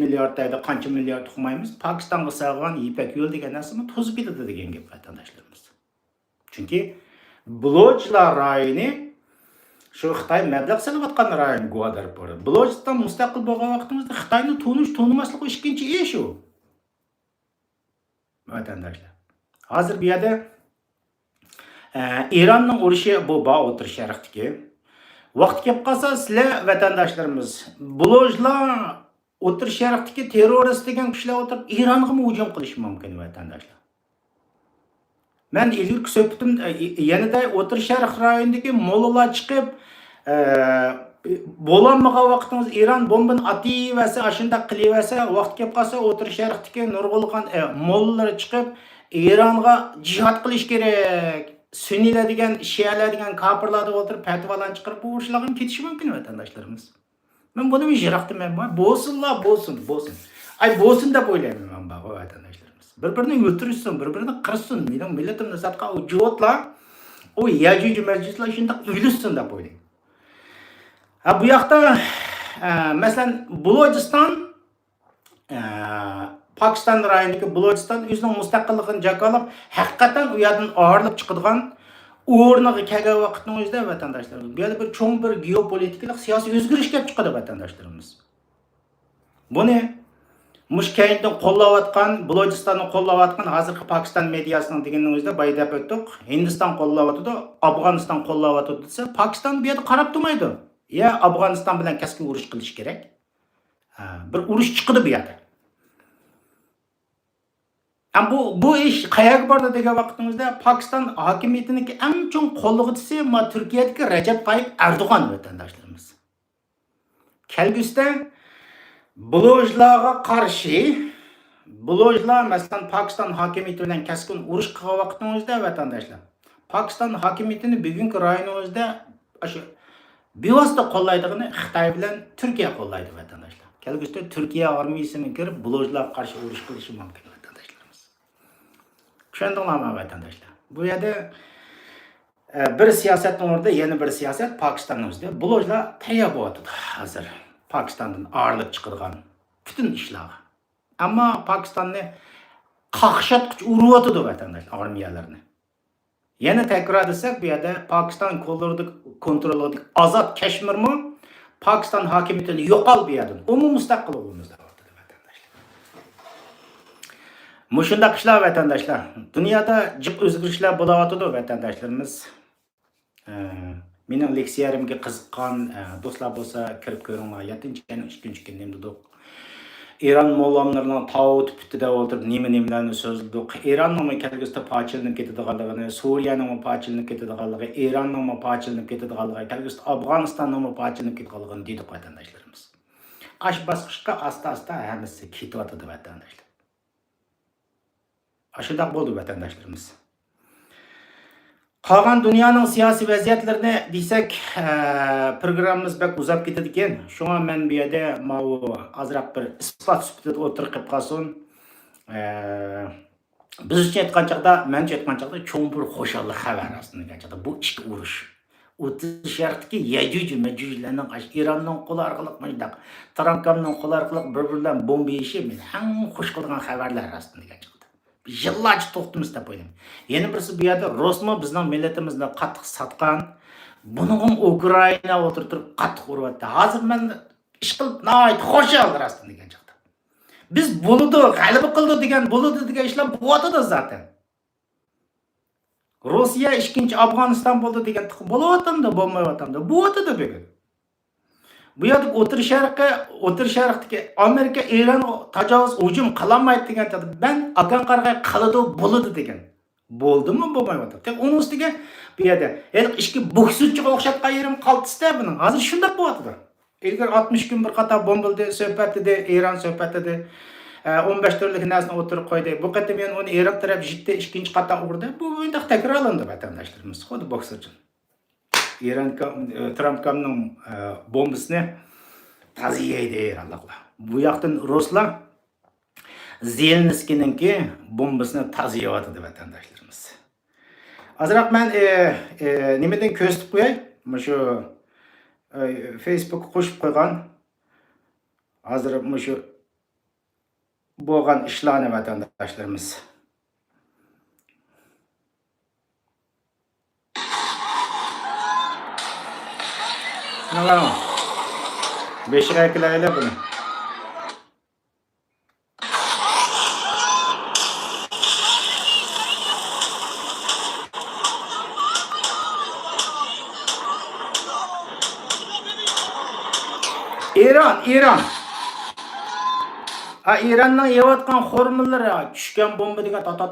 milliard deydi, qancha milliard tuxmaymiz. Pokistonga salgan Ipak yo'l degan narsani to'zib ketadi degan gap vatandoshlarimiz. Chunki Balojlar rayoni shu Xitoy mablag' solayotgan rayon Guadar porti. Balojiston mustaqil bo'lgan vaqtimizda Xitoyni tonimaslik ikkinchi ish u. Vatandoshlar. Hozir bu yerda Eronning urushi bu o'tir sharqdagi. Vaqt kelib qolsa sizlar vatandoshlarimiz, Balojlar o'tir sharqdagi terrorist degan kuchlar o'tirib Eronga hujum qilishi mumkin vatandoshlar. Men ilk söhbetim yanada o'tir sharq rayonidagi mollalar chiqib bo'lanmagan vaqtimiz Eron bombani atiyversa, ashunda qilaversa, vaqt kelib qolsa o'tir sharqdagi nurg'ulgan mollalar chiqib Eronga jihad qilish kerak. Sunnilar degan, shialar degan kafirlarni o'tirib fatvolarni chiqarib urushlarga ketishi mumkin vatandoshlarimiz. Men buni yiroqdaman. Bo'lsin. Ay bo'lsin deb o'ylayman men bu vatandoshlarimiz. Bir-birini o'ltirishsin, bir-birini qirsin. Mening millatimni satqa o juvotlar, o yajuj majuslar shunda o'lishsin deb o'ylayman. Bu yoqda masalan Balojiston Pokiston rayonidagi Balojiston o'zining mustaqilligini jakolab, haqiqatan u yerdan og'irlik chiqadigan o'rniga kelgan vaqtning o'zida vatandoshlarimiz bu yerda bir cho'ng bir geopolitik siyosiy o'zgarish kelib chiqadi vatandoshlarimiz. Buni mushkaydan qo'llayotgan, Balojistonni qo'llayotgan hozirgi Pokiston mediasining deganning o'zida baydab o'tdik. Hindiston qo'llayotdi, Afg'oniston qo'llayotdi desa, Pokiston bu yerda qarab turmaydi. Ya Afg'oniston bilan kaskin urush qilish kerak. Bir urush chiqdi bu yerda. Bu ish qayerga bordi degan vaqtimizda Pokiston hokimiyatiniki eng chong qo'llig'isi Turkiyadagi Rajab Tayyip Erdo'g'an vatandoshlarimiz. Kelgusida Balojlarga qarshi Balojlar masalan Pokiston hokimiyati bilan kaskin urush qilgan vaqtimizda vatandoshlar Pokiston hokimiyatini bugungi rayonimizda shu bevosita qo'llaydigini Xitoy bilan Turkiya qo'llaydi vatandoshlar. Kelgusida Turkiya armiyasini kirib Balojlarga qarshi urush qilishi mumkin. Tushundinglarmi vatandoshlar? Bu yerda bir siyosatning o'rnida yana bir siyosat Pokistonning o'zida. Balojlar tayyor bo'lyapti hozir. Pokistondan og'irlik chiqargan butun ishlar. Ammo Pokistonni qaqshatqich uryapti vatandoshlar armiyalarni. Yana takror desak, bu yerda Pokiston kontrolidagi Ozod Kashmirmi Pokiston hokimiyatini yo'qol bu yerdan. Umumiy mustaqil bo'lmoqda. Mushundaq ishlar vatandoshlar. Dunyoda jiq o'zgarishlar bo'layotdi vatandoshlarimiz. Mening leksiyarimga qiziqqan do'stlar bo'lsa, kirib ko'ringlar. 7-2 kun dedik. Eron mollamlarning tavut bitida o'tirib nima-nimalarni so'zladik. Eronning kelgusida parchalanib ketadiganligini, Suriyaning parchalanib ketadiganligi, Eronning parchalanib ketadiganligi, kelgusida Afg'onistonning parchalanib ketadiganligini dedik vatandoshlarimiz. Ash bosqichga asta-asta hammasi ketyapti vatandoshlar. Ashundaq bo'ldi vatandoshlarimiz. Qolgan dunyoning siyosiy vaziyatlarini desak, programmamiz bak uzab ketadi ekan. Shunga men bu yerda ozroq bir isbot sifatida o'tirib qolib qolsin. Biz uchun aytgan chaqda, mencha aytgan chaqda cho'ng bir xo'shallik xabar aslida chaqda bu ikki urush. O'ttiz sharqdagi Yajuj Majujlarning Eronning qo'li orqali mundaq, Trampning qo'li orqali bir-biridan bomba yeyishi meni ham xush qilgan xabarlar aslida chaqda. Yillarcha to'xtamiz deb o'ylayman. Yana birisi bu yerda Rosmo bizning millatimizni qattiq satgan, buni Ukraina o'tirib qattiq uryapti. Hozir men ish qilib nayt xo'shaldir aslida degan chaqda. Biz bo'ludi, g'alaba qildi degan, bo'ludi degan ishlar bo'lyapti zaten. Rossiya ikkinchi Afg'oniston bo'ldi degan bo'lyapti, bo'lmayapti. Bo'lyapti bugun. Bu yerda o'tir sharqdagi Amerika Eron tajovuz hujum qilolmaydi degan ben Afg'on qarg'ay qiladi bo'ladi degan. Bo'ldimi, bo'lmayapti. Tek uning ustiga bu yerda ikki bokschiga o'xshab qayrim qoltista buning. Hozir shunday bo'lyapti. Ilgari 60 kun bir qator bombildi, suhbatida Eron suhbatida 15 turli narsani o'tirib qo'ydi. Bu qatam men uni Eron taraf jiddiy ikkinchi qator urdi. Bu o'yinda takrorlandi vatandoshlarimiz. Xuddi boks uchun. Trampning bombasini taziyaydi Eronlar. Bu yoqdan Ruslar Zelenskiyninki bombasini taziyayotdi vatandoshlarimiz. Azroq men nimadan ko'rsatib qo'yay? Mana shu Facebook qo'shib qo'ygan hozir mana shu bo'lgan ishlarni vatandoshlarimiz. Nima? Beşiğe kilayla bunu. İran. İran'dan yavatkan hormonları düşken bomba diye ta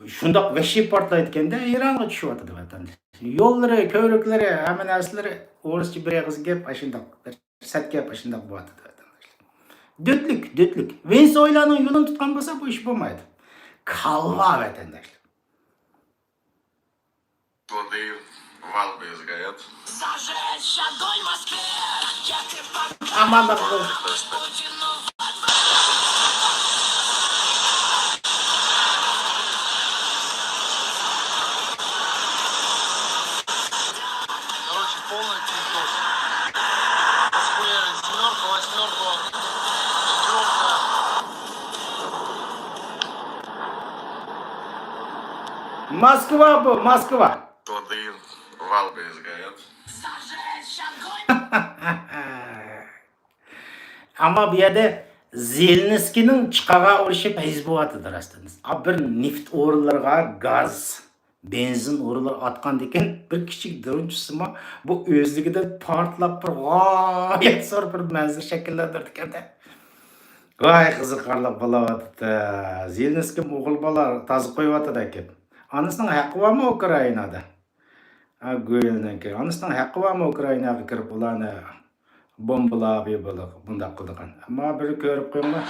şundaq vahşi partlayotganda İran'a tushyapti vatandaş. Yo'llari, ko'riklari, hamma narsalari o'rischa bir og'iz gap, shundaq sat gap, shundaq bo'lyapti vatandash. Dötlük. Venezuela'ning yo'lini tutgan bo'lsa bu ish bo'lmaydi. Kalva vatandash. Воды вал изгорят. Зажечь огонь в Москве, ракеты Aman bak bu. Путину. Короче, полный пиздос. Москве семерка, восьмерка, пятерка. Moskva bu, Moskva. Воды вал изгорят. Зажечь огонь. Ama bu yerda Zelenskiyning chiqaga urishi payz bo'lyapti aslida. Bir neft o'rinlariga gaz, benzin o'rinlar atgan ekan, bir kichik dronchisi bu o'zligida portlab bir g'oyat zo'r bir manzara shakllantirdi ekanda. Voy qiziqarli bo'lyapti. Zelenskiy o'g'il bola tazib qo'yyapti ekan. Anasining haqqi bormi Ukrainada? Go'yilniki. Anasining haqqi bormi Ukrainaga kirib ularni bombalab yibilib bunday qilgan. Ammo bir ko'rib qo'yinglar.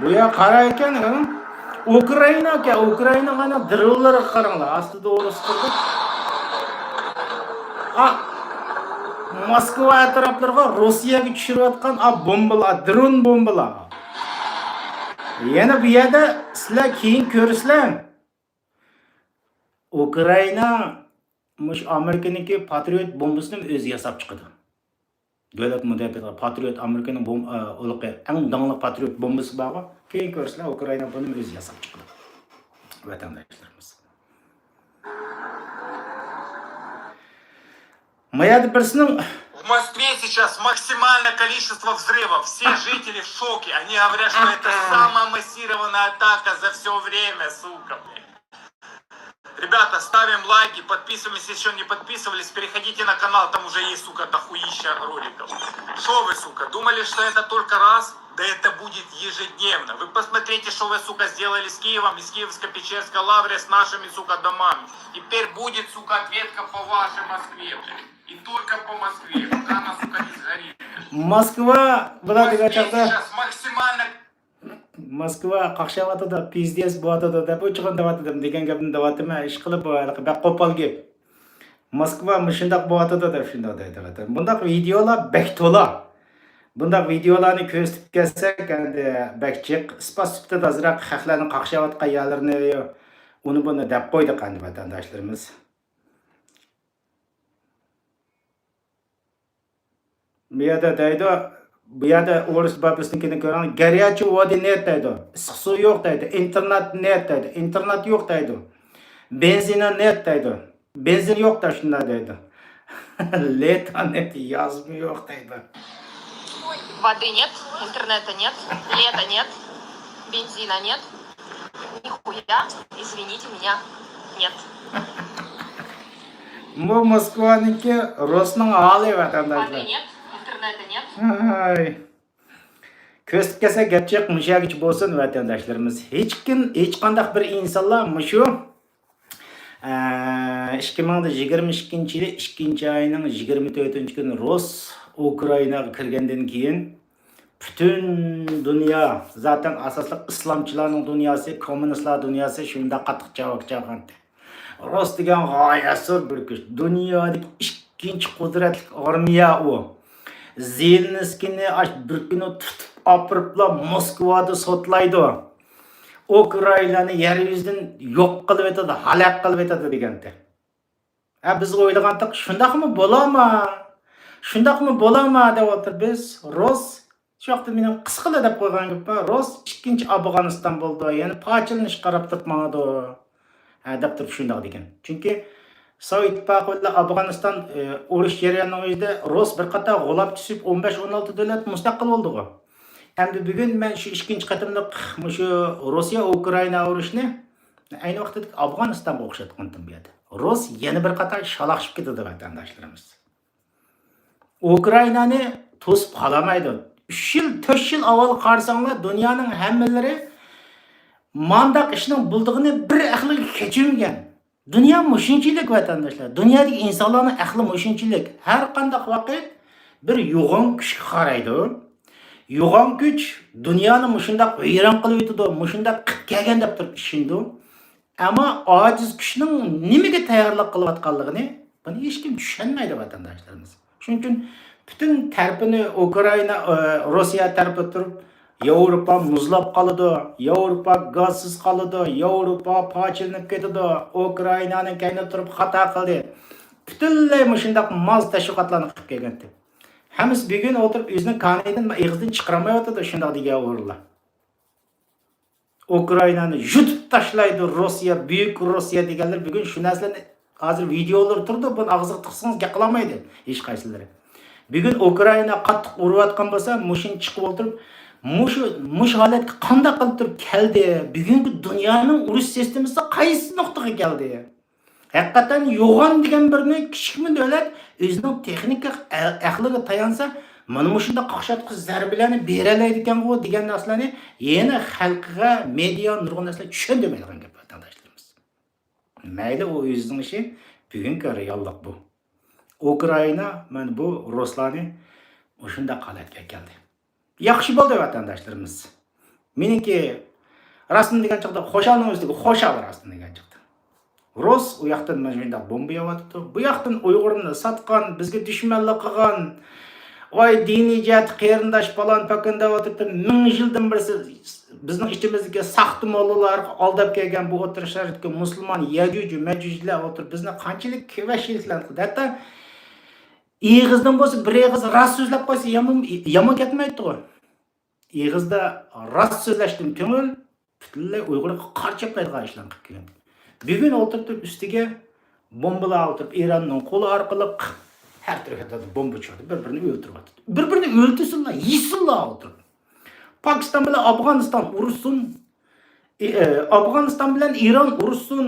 Bu ya qara ekan, Ukraina mana dronlar qaranglar, aslida o'ris qildi. Moskva atroflariga Rossiyaga tushirayotgan bombalar, dron bombalar. Yana bu yerda sizlar keyin ko'rsizlar. Ukraina mush Amerikaniki Patriot bombasini o'zi yasab chiqdi. Davlat mudofaa Patriot Amerikaning eng dangliq Patriot bombasi bor. Keyin ko'rsizlar, Ukraina buni o'zi yasab chiqdi. Vatandoshlarimiz. В Москве сейчас максимальное количество взрывов. Все жители в шоке. Они говорят, что это самая массированная атака за все время, сука, блин. Ребята, ставим лайки, подписываемся, если еще не подписывались, переходите на канал, там уже есть, сука, дохуища роликов. Шо вы, сука, думали, что это только раз? Да это будет ежедневно. Вы посмотрите, что вы, сука, сделали с Киевом и с Киевско-Печерской лаврой, с нашими, сука, домами. Теперь будет, сука, ответка по вашей Москве, блядь. И только по Москве. Пока она, сука, не Moskva В bular Москве degan chaqda сейчас максимально Moskva qaqshavatida pizdes bo'tadi deb o'chig'in devatdim degan gapni devatman ish qilib baq qo'pol gap. Moskva shundoq bo'tadi deb shundoq deydi. Bundaq videolar bek to'la. Bundaq videolarni ko'rsatib kelsak, endi bakchiq ispat sifatida azroq xalqlarning qaqshavatgan yerlarini uni buni deb qo'ydik endi vatandoshlarimiz. Bu yerda deydi, bu yerda o'ris babasininkini ko'rang, горячий воды нет deydi. Issiq suv yo'q deydi, internet net deydi, internet yo'q deydi. Benzina net deydi. Benzin yo'q da shunday deydi. Leta net yazmı yo'q deydi. Воды нет, интернета нет, лета нет, бензина нет. Нихуя, извините меня, нет. Bu Moskvaniki Rusning hali Воды vatandoshlar. нет, интернета нет. Ay. Ko'rsatib kelsa gapchiq mushagich bo'lsin vatandoshlarimiz. Hech qanday bir insonlar mushu 2022-yil 2-oyning 24-kuni Rus Ukrainaga kirgandan keyin bütün dünya, zaten asaslı İslamçıların dünyası, komünistler dünyası shunda qattiq javob chaqirdi. Rus degan g'oyasi bir kuch. Dunyodagi ikkinchi qudratli armiya u. Zelenskiyni bir kuni tutib opiriblar Moskvada sotlaydi. Ukrainani yer yuzidan yo'q qilib etadi, halok qilib etadi degandi. Biz o'ylagandik, shundaqmi bo'ladimi? Shundaqmi bo'ladimi deb o'tir biz. Rus shu vaqtda meni qisqila deb qo'ygan gap. Rus ikkinchi Afg'oniston bo'ldi, ya'ni pochilnish qarab turibmadi. Deb turib shundaq degan. Chunki Sovet Ittifoqi bilan Afg'oniston urush jarayonining o'zida Rus bir qator g'olab tushib 15-16 davlat mustaqil bo'ldi. Endi bugun men shu ikkinchi qatimliq shu Rossiya Ukraina urushni ayni vaqtda Afg'onistonga o'xshatgandim bu yerda. Rus yana bir qator shalaqshib ketdi vatandoshlarimiz. Ukrainani to'sib qolamaydi. 3 yil, 4 yil avval qarasanglar dunyoning hammalari mandaq ishning buldig'ini bir ahliga kechirmagan. Dünya mushunchilik vatandoshlar. Dunyodagi insonlarning ahli mushunchilik. Har qanday vaqt bir yo'g'on kuchga qaraydi. Yo'g'on kuch dunyoni mushundaq vayron qilib o'tadi, mushundaq qilib kelgan deb turib ishindi. Ammo ojiz kuchning nimaga tayyorlik qilayotganligini buni hech kim tushunmaydi vatandoshlarimiz. Shuning uchun bütün tarafini Ukraina, Rossiya tarafi turib Yevropa muzlab qoladi, Yevropa gazsiz qoladi, Yevropa pochilinib ketadi, Ukrainani kayni turib xato qildi. Butunlay mushundaq maz tashviqotlarni qilib kelgandi. Hammasi bugun o'tirib o'zining qonidan ig'izdan chiqarmayotdi shunday degan o'rinlar. Ukrainani yutib tashlaydi Rossiya, buyuk Rossiya deganlar bugun shu narsalarni hozir videolar turdi, buni og'ziga tiqsangiz gapqilmaydi hech qaysilari. Bugun Ukraina qattiq urayotgan bo'lsa, mushin chiqib o'tirib, mush holatga qanday qilib turib keldi? Bugungi dunyoning urush sistemasi qaysi nuqtaga keldi? Haqiqatan yo'g'on degan birni kichikmi davlat o'zining texnik ahliga tayansa, mana shunda qaqshatqi zarbalarni beralaydi ekan-ku degan narsalarni yana xalqqa, media, nurg'un narsalar tushundirmaydigan gap vatandoshlarimiz. Mayli u o'zining ishi, bugungi reallik bu. Ukraina mana bu Ruslarni o'shunda holatga keldi. Yaxshi bo'ldi vatandoshlarimiz. Meniki rasm degan chaqda xo'shalning o'ziga xo'shal rasm degan chaqda. Rus u yoqdan mana shunday bomba yo'qotdi. Bu yoqdan Uyg'urni satgan, bizga dushmanlik qilgan, voy diniy jihat qarindosh falon pakanda o'tirib 1000 yildan birisi bizning ichimizga saxti mollalar aldab kelgan bu o'tirishlarga musulmon Yajuj, Majujlar o'tirib bizni qanchalik kevashliklarni qildi. Hatto ig'izdan bo'lsa bir ig'iz rost so'zlab qo'ysa yomon ketmaydi-ku. Ig'izda rost so'zlashdan ko'ngil butunlay Uyg'urga qarshi qaytgan ishlar qilib kelgan. Bugun o'tirib ustiga bombalar o'tirib Eronning qo'li orqali har tarafda bomba tushadi, bir-birini o'ltiryapti. Bir-birini o'ltirsinlar, yesinlar o'tirib. Pokiston bilan Afg'oniston urushsin. Afg'oniston bilan Eron urushsin.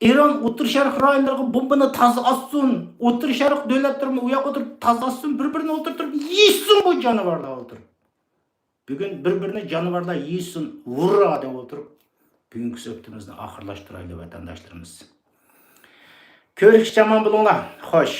Eron O'rta Sharq rayonlariga bombani toza otsin. O'rta Sharq davlatlarini u yoqqa o'tirib toza otsin, bir-birini o'tirib yesin bu jonivorlar o'tirib. Bugun bir-birini jonivorlar yesin, vurra deb o'tirib bugungi suhbatimizni oxirlashtiraylik vatandoshlarimiz. Ko'rishga chamon bo'linglar. Xo'sh.